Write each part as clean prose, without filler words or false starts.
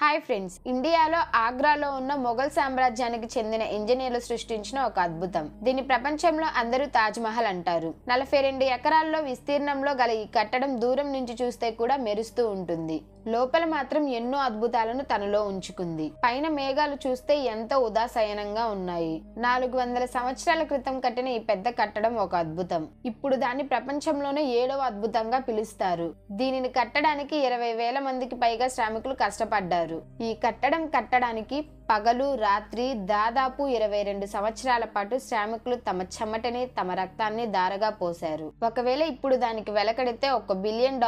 Hi friends, ఇండియాలో ఆగ్రాలో ఉన్న మొఘల్ సామ్రాజ్యానికి చెందిన ఇంజనీర్లు సృష్టించిన ఒక అద్భుతం. దీని ప్రపంచంలో అందరూ తాజ్ మహల్ అంటారు. 42 ఎకరాల్లో విస్తీర్ణంలో గల ఈ కట్టడం దూరం నుంచి చూస్తే కూడా మెరుస్తూ ఉంటుంది. లోపల మాత్రం ఎన్నో అద్భుతాలను తనలో ఉంచుకుంది. పైన మేఘాలు చూస్తే ఎంతో ఉదాసయనంగా ఉన్నాయి. 400 సంవత్సరాల క్రితం కట్టిన ఈ పెద్ద కట్టడం ఒక అద్భుతం. ఇప్పుడు దాన్ని ప్రపంచంలోనే 7వ అద్భుతంగా పిలుస్తారు. దీనిని కట్టడానికి 20,000 మందికి పైగా శ్రామికులు కష్టపడ్డారు. ఈ కట్టడం కట్టడానికి పగలు రాత్రి దాదాపు 22 సంవత్సరాల పాటు శ్రామికులు తమ చెమటని తమ రక్తాన్ని దారగా పోశారు. ఒకవేళ ఇప్పుడు దానికి వెలకడితే $1 బిలియన్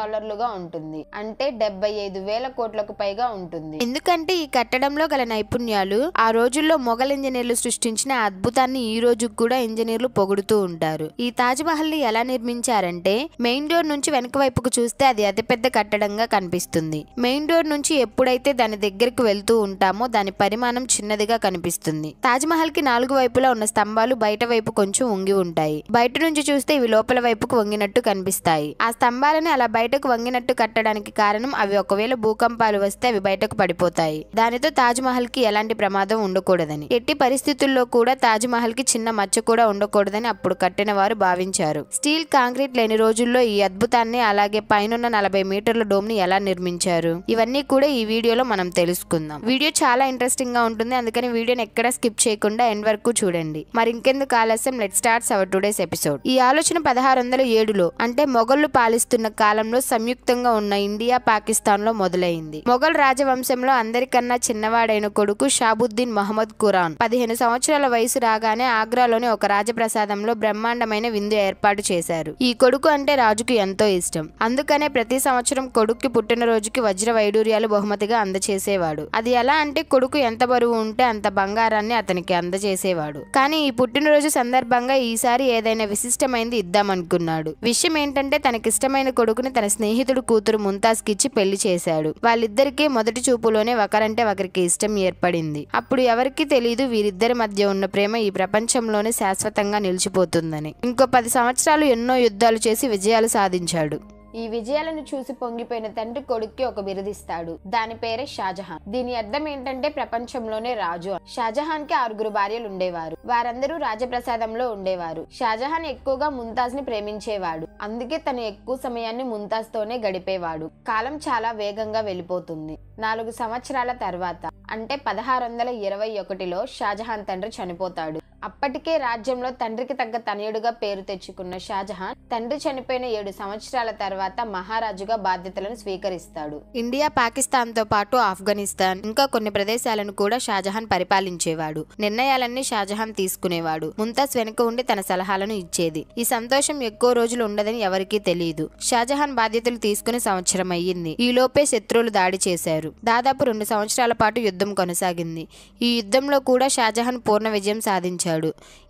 ఉంటుంది. అంటే 75,000 కోట్లకు పైగా ఉంటుంది. ఎందుకంటే ఈ కట్టడంలో గల నైపుణ్యాలు ఆ రోజుల్లో మొఘల్ ఇంజనీర్లు సృష్టించిన అద్భుతాన్ని ఈ రోజు కూడా ఇంజనీర్లు పొగుడుతూ ఉంటారు. ఈ తాజ్ మహల్ ని ఎలా నిర్మించారంటే, మెయిన్ డోర్ నుంచి వెనక వైపుకు చూస్తే అది అతిపెద్ద కట్టడంగా కనిపిస్తుంది. మెయిన్ డోర్ నుంచి ఎప్పుడైతే దాని దగ్గరకు వెళ్తూ ఉంటామో దాని పరిమాణం చిన్నదిగా కనిపిస్తుంది. తాజ్ మహల్ కి 4 వైపులా ఉన్న స్తంభాలు బయట వైపు కొంచెం వంగి ఉంటాయి. బయట నుంచి చూస్తే ఇవి లోపల వైపుకు వంగినట్టు కనిపిస్తాయి. ఆ స్తంభాలని అలా బయటకు వంగినట్టు కట్టడానికి కారణం అవి ఒకవేళ భూకంపాలు వస్తే అవి బయటకు పడిపోతాయి. దానితో తాజ్ మహల్ కి ఎలాంటి ప్రమాదం ఉండకూడదని, ఎట్టి పరిస్థితుల్లో కూడా తాజ్ మహల్ కి చిన్న మచ్చ కూడా ఉండకూడదని అప్పుడు కట్టిన వారు భావించారు. స్టీల్ కాంక్రీట్ లేని రోజుల్లో ఈ అద్భుతాన్ని, అలాగే పైనున్న 40 మీటర్ల డోమ్ ని ఎలా నిర్మించారు, ఇవన్నీ కూడా ఈ వీడియోలో మనం తెలుసుకుందాం. వీడియో చాలా ఇంట్రెస్టింగ్ గా ఉంటుంది, అందుకని వీడియోని ఎక్కడ స్కిప్ చేయకుండా ఎండ్ వరకు చూడండి. మరి ఇంకెందుకు ఆలస్యం, let's start our today's episode. ఈ ఆలోచన 1607లో అంటే మొఘళ్లు పాలిస్తున్న కాలంలో సంయుక్తంగా ఉన్న ఇండియా పాకిస్తాన్ లో మొదలైంది. మొఘల్ రాజవంశంలో అందరికన్నా చిన్నవాడైన కొడుకు షాబుద్దీన్ మహమ్మద్ ఖురాన్ 15 సంవత్సరాల వయసు రాగానే ఆగ్రాలోని ఒక రాజప్రసాదంలో బ్రహ్మాండమైన విందు ఏర్పాటు చేశారు. ఈ కొడుకు అంటే రాజుకు ఎంతో ఇష్టం. అందుకనే ప్రతి సంవత్సరం కొడుక్కి పుట్టినరోజుకి వజ్ర వైడూర్యాలు బహుమతిగా అందచేసేవాడు. అది ఎలా అంటే, కొడుకు ఎంత బరువు ఉంటే అంత బంగారాన్ని అతనికి అందజేసేవాడు. కానీ ఈ పుట్టినరోజు సందర్భంగా ఈసారి ఏదైనా విశిష్టమైనది ఇద్దామనుకున్నాడు. విషయం ఏంటంటే, తనకిష్టమైన కొడుకుని తన స్నేహితుడు కూతురు ముంతాజ్ కిచ్చి పెళ్లి చేశాడు. వాళ్ళిద్దరికీ మొదటి చూపులోనే ఒకరంటే ఒకరికి ఇష్టం ఏర్పడింది. అప్పుడు ఎవరికీ తెలీదు వీరిద్దరి మధ్య ఉన్న ప్రేమ ఈ ప్రపంచంలోనే శాశ్వతంగా నిలిచిపోతుందని. ఇంకో 10 సంవత్సరాలు ఎన్నో యుద్ధాలు చేసి విజయాలు సాధించాడు. ఈ విజయాలను చూసి పొంగిపోయిన తండ్రి కొడుక్కి ఒక బిరుదిస్తాడు. దాని పేరే షాజహాన్. దీని అర్థం ఏంటంటే ప్రపంచంలోనే రాజు. షాజహాన్ కి 6 భార్యలు ఉండేవారు. వారందరూ రాజప్రసాదంలో ఉండేవారు. షాజహాన్ ఎక్కువగా ముంతాజ్ ని ప్రేమించేవాడు. అందుకే తను ఎక్కువ సమయాన్ని ముంతాజ్ తోనే గడిపేవాడు. కాలం చాలా వేగంగా వెళ్ళిపోతుంది. 4 సంవత్సరాల తర్వాత అంటే 1621లో షాజహాన్ తండ్రి చనిపోతాడు. అప్పటికే రాజ్యంలో తండ్రికి తగ్గ తనయుడుగా పేరు తెచ్చుకున్న షాజహాన్ తండ్రి చనిపోయిన 7 సంవత్సరాల తర్వాత మహారాజుగా బాధ్యతలను స్వీకరిస్తాడు. ఇండియా, పాకిస్తాన్ తో పాటు ఆఫ్ఘనిస్తాన్, ఇంకా కొన్ని ప్రదేశాలను కూడా షాజహాన్ పరిపాలించేవాడు. నిర్ణయాలన్నీ షాజహాన్ తీసుకునేవాడు. ముంతాజ్ వెనుక ఉండి తన సలహాలను ఇచ్చేది. ఈ సంతోషం ఎక్కువ రోజులు ఉండదని ఎవరికీ తెలియదు. షాజహాన్ బాధ్యతలు తీసుకుని సంవత్సరం అయ్యింది. ఈ లోపే శత్రువులు దాడి చేశారు. దాదాపు 2 సంవత్సరాల పాటు యుద్ధం కొనసాగింది. ఈ యుద్ధంలో కూడా షాజహాన్ పూర్ణ విజయం సాధించాడు.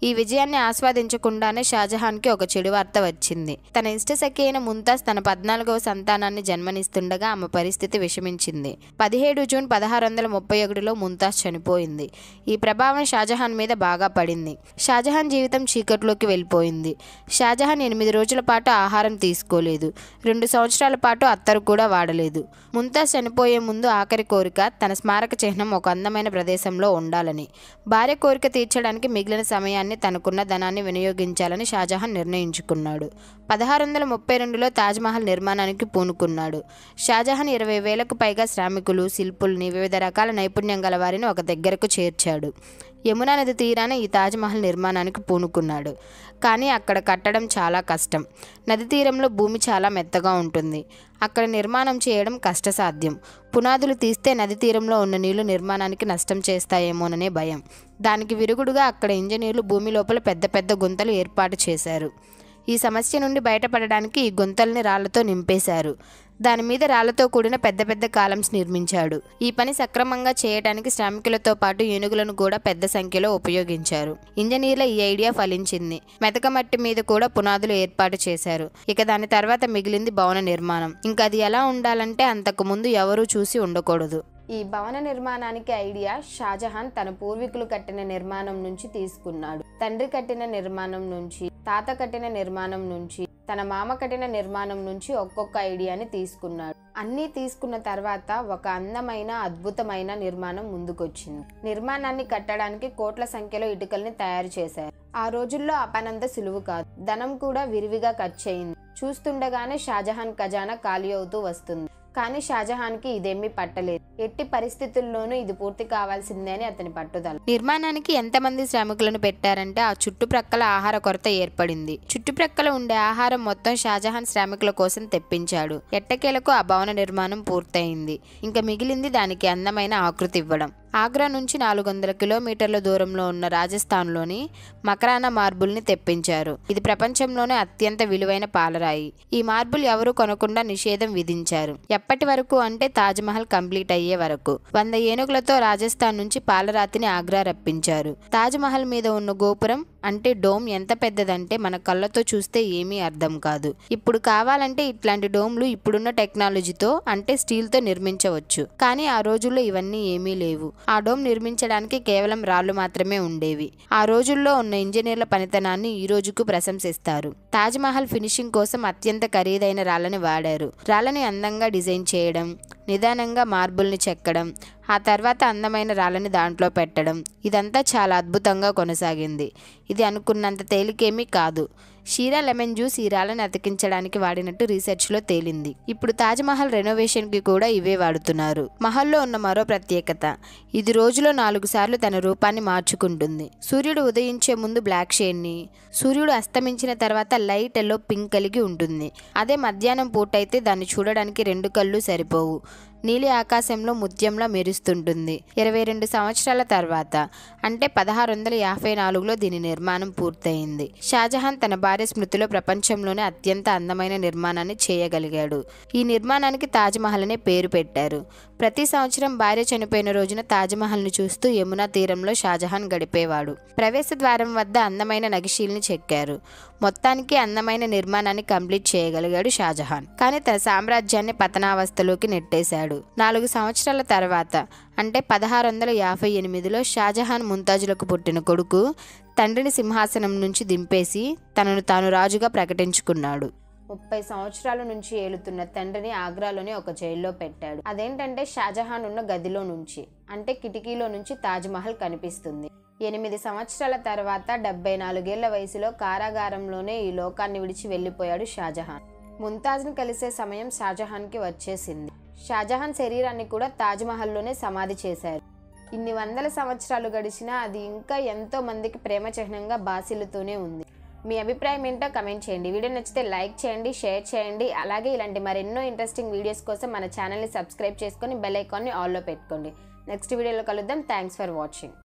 ఈ విజయాన్ని ఆస్వాదించకుండానే షాజహాన్ కి ఒక చెడు వార్త వచ్చింది. తన ఇష్టసఖి అయిన ముంతాజ్ తన 14వ సంతానాన్ని జన్మనిస్తుండగా ఆమె పరిస్థితి విషమించింది. 17 జూన్ 1631లో ముంతాజ్ చనిపోయింది. ఈ ప్రభావం షాజహాన్ మీద బాగా పడింది. షాజహాన్ జీవితం చీకట్లోకి వెళ్ళిపోయింది. షాజహాన్ 8 రోజుల పాటు ఆహారం తీసుకోలేదు. 2 సంవత్సరాల పాటు అత్తరు కూడా వాడలేదు. ముంతాజ్ చనిపోయే ముందు ఆఖరి కోరిక తన స్మారక చిహ్నం ఒక అందమైన ప్రదేశంలో ఉండాలని. భార్య కోరిక తీర్చడానికి మిగిలిన సమయాన్ని తనకున్న ధనాన్ని వినియోగించాలని షాజహాన్ నిర్ణయించుకున్నాడు. 1632లో తాజ్ మహల్ నిర్మాణానికి పూనుకున్నాడు. షాజహాన్ 20,000కు పైగా శ్రామికులు, శిల్పుల్ని, వివిధ రకాల నైపుణ్యం గల వారిని ఒక దగ్గరకు చేర్చాడు. యమునా నది తీరాన ఈ తాజ్ మహల్ నిర్మాణానికి పూనుకున్నాడు. కానీ అక్కడ కట్టడం చాలా కష్టం. నది తీరంలో భూమి చాలా మెత్తగా ఉంటుంది. అక్కడ నిర్మాణం చేయడం కష్టసాధ్యం. పునాదులు తీస్తే నది తీరంలో ఉన్న నీళ్లు నిర్మాణానికి నష్టం చేస్తాయేమోననే భయం. దానికి విరుగుడుగా అక్కడ ఇంజనీర్లు భూమి లోపల పెద్ద పెద్ద గుంతలు ఏర్పాటు చేశారు. ఈ సమస్య నుండి బయటపడడానికి ఈ గుంతల్ని రాళ్లతో నింపేశారు. దాని మీద రాళ్లతో కూడిన పెద్ద పెద్ద కాలమ్స్ నిర్మించాడు. ఈ పని సక్రమంగా చేయడానికి శ్రామికులతో పాటు ఏనుగులను కూడా పెద్ద సంఖ్యలో ఉపయోగించారు. ఇంజనీర్ల ఈ ఐడియా ఫలించింది. మెతక మట్టి మీద కూడా పునాదులు ఏర్పాటు చేశారు. ఇక దాని తర్వాత మిగిలింది భవన నిర్మాణం. ఇంకా అది ఎలా ఉండాలంటే అంతకు ముందు ఎవరూ చూసి ఉండకూడదు. ఈ భవన నిర్మాణానికి ఐడియా షాజహాన్ తన పూర్వీకులు కట్టిన నిర్మాణం నుంచి తీసుకున్నాడు. తండ్రి కట్టిన నిర్మాణం నుంచి, తాత కట్టిన నిర్మాణం నుంచి, తన మామ కట్టిన నిర్మాణం నుంచి ఒక్కొక్క ఐడియాని తీసుకున్నాడు. అన్నీ తీసుకున్న తర్వాత ఒక అందమైన అద్భుతమైన నిర్మాణం ముందుకొచ్చింది. నిర్మాణాన్ని కట్టడానికి కోట్ల సంఖ్యలో ఇటుకల్ని తయారు చేశారు. ఆ రోజుల్లో ఆ పనంత సులువు కాదు. ధనం కూడా విరివిగా ఖర్చు అయింది. చూస్తుండగానే షాజహాన్ ఖజానా ఖాళీ అవుతూ వస్తుంది. కానీ షాజహాన్కి ఇదేమీ పట్టలేదు. ఎట్టి పరిస్థితుల్లోనూ ఇది పూర్తి కావాల్సిందే అని అతని పట్టుదల. నిర్మాణానికి ఎంతమంది శ్రామికులను పెట్టారంటే ఆ చుట్టుప్రక్కల ఆహార కొరత ఏర్పడింది. చుట్టుప్రక్కల ఉండే ఆహారం మొత్తం షాజహాన్ శ్రామికుల కోసం తెప్పించాడు. ఎట్టకేలకు ఆ భవన నిర్మాణం పూర్తయింది. ఇంకా మిగిలింది దానికి అందమైన ఆకృతి ఇవ్వడం. ఆగ్రా నుంచి 400 కిలోమీటర్ల దూరంలో ఉన్న రాజస్థాన్లోని మకరానా మార్బుల్ని తెప్పించారు. ఇది ప్రపంచంలోనే అత్యంత విలువైన పాలరాయి. ఈ మార్బుల్ ఎవరూ కొనకుండా నిషేధం విధించారు. ఎప్పటి వరకు అంటే తాజ్మహల్ కంప్లీట్ అయ్యే వరకు. 100 ఏనుగులతో రాజస్థాన్ నుంచి పాలరాతిని ఆగ్రా రప్పించారు. తాజ్మహల్ మీద ఉన్న గోపురం అంటే డోమ్ ఎంత పెద్దదంటే మన కళ్ళతో చూస్తే ఏమీ అర్థం కాదు. ఇప్పుడు కావాలంటే ఇట్లాంటి డోమ్లు ఇప్పుడున్న టెక్నాలజీతో అంటే స్టీల్తో నిర్మించవచ్చు. కానీ ఆ రోజుల్లో ఇవన్నీ ఏమీ లేవు. ఆ డోమ్ నిర్మించడానికి కేవలం రాళ్లు మాత్రమే ఉండేవి. ఆ రోజుల్లో ఉన్న ఇంజనీర్ల పనితనాన్ని ఈ రోజుకు ప్రశంసిస్తారు. తాజ్మహల్ ఫినిషింగ్ కోసం అత్యంత ఖరీదైన రాళ్లని వాడారు. రాళ్లని అందంగా డిజైన్ చేయడం, నిదానంగా మార్బుల్ని చెక్కడం, ఆ తర్వాత అందమైన రాళ్ళని దాంట్లో పెట్టడం, ఇదంతా చాలా అద్భుతంగా కొనసాగింది. ఇది అనుకున్నంత తేలికేమీ కాదు. షీరా లెమన్ జ్యూస్ ఈ రాళ్ళని అతికించడానికి వాడినట్టు రీసెర్చ్లో తేలింది. ఇప్పుడు తాజ్మహల్ రెనోవేషన్కి కూడా ఇవే వాడుతున్నారు. మహల్లో ఉన్న మరో ప్రత్యేకత, ఇది రోజులో 4 సార్లు తన రూపాన్ని మార్చుకుంటుంది. సూర్యుడు ఉదయించే ముందు బ్లాక్ షేడ్ని, సూర్యుడు అస్తమించిన తర్వాత లైట్ ఎల్లో పింక్ కలిగి ఉంటుంది. అదే మధ్యాహ్నం పూటైతే దాన్ని చూడడానికి 2 కళ్ళు సరిపోవు. నీలి ఆకాశంలో ముత్యంలా మెరుస్తుంటుంది. 22 సంవత్సరాల తర్వాత అంటే 1654లో దీని నిర్మాణం పూర్తయింది. షాజహాన్ తన భార్య స్మృతిలో ప్రపంచంలోనే అత్యంత అందమైన నిర్మాణాన్ని చేయగలిగాడు. ఈ నిర్మాణానికి తాజ్మహల్ అనే పేరు పెట్టారు. ప్రతి సంవత్సరం భార్య చనిపోయిన రోజున తాజ్మహల్ని చూస్తూ యమునా తీరంలో షాజహాన్ గడిపేవాడు. ప్రవేశ ద్వారం వద్ద అందమైన నగిషీల్ని చెక్కారు. మొత్తానికి అందమైన నిర్మాణాన్ని కంప్లీట్ చేయగలిగాడు షాజహాన్. కానీ తన సామ్రాజ్యాన్ని పతనావస్థలోకి నెట్టేశాడు. 4 సంవత్సరాల తర్వాత అంటే 1658లో షాజహాన్ ముంతాజులకు పుట్టిన కొడుకు తండ్రిని సింహాసనం నుంచి దింపేసి తనను తాను రాజుగా ప్రకటించుకున్నాడు. 30 సంవత్సరాల నుంచి ఏలుతున్న తండ్రిని ఆగ్రాలోని ఒక జైల్లో పెట్టాడు. అదేంటంటే షాజహాన్ ఉన్న గదిలో నుంచి అంటే కిటికీలో నుంచి తాజ్మహల్ కనిపిస్తుంది. 8 సంవత్సరాల తర్వాత 74 ఏళ్ల వయసులో కారాగారంలోనే ఈ లోకాన్ని విడిచి వెళ్లిపోయాడు షాజహాన్. ముంతాజ్ని కలిసే సమయం షాజహాన్కి వచ్చేసింది. షాజహాన్ శరీరాన్ని కూడా తాజ్మహల్లోనే సమాధి చేశారు. ఇన్ని వందల సంవత్సరాలు గడిచినా అది ఇంకా ఎంతో మందికి ప్రేమ చిహ్నంగా బాసిల్లుతూనే ఉంది. మీ అభిప్రాయం ఏంటో కమెంట్ చేయండి. వీడియో నచ్చితే లైక్ చేయండి, షేర్ చేయండి. అలాగే ఇలాంటి మరెన్నో ఇంట్రెస్టింగ్ వీడియోస్ కోసం మన ఛానల్ని సబ్స్క్రైబ్ చేసుకొని బెల్ ఐకాన్ని ఆల్లో పెట్టుకోండి. నెక్స్ట్ వీడియోలో కలుద్దాం. Thanks for watching.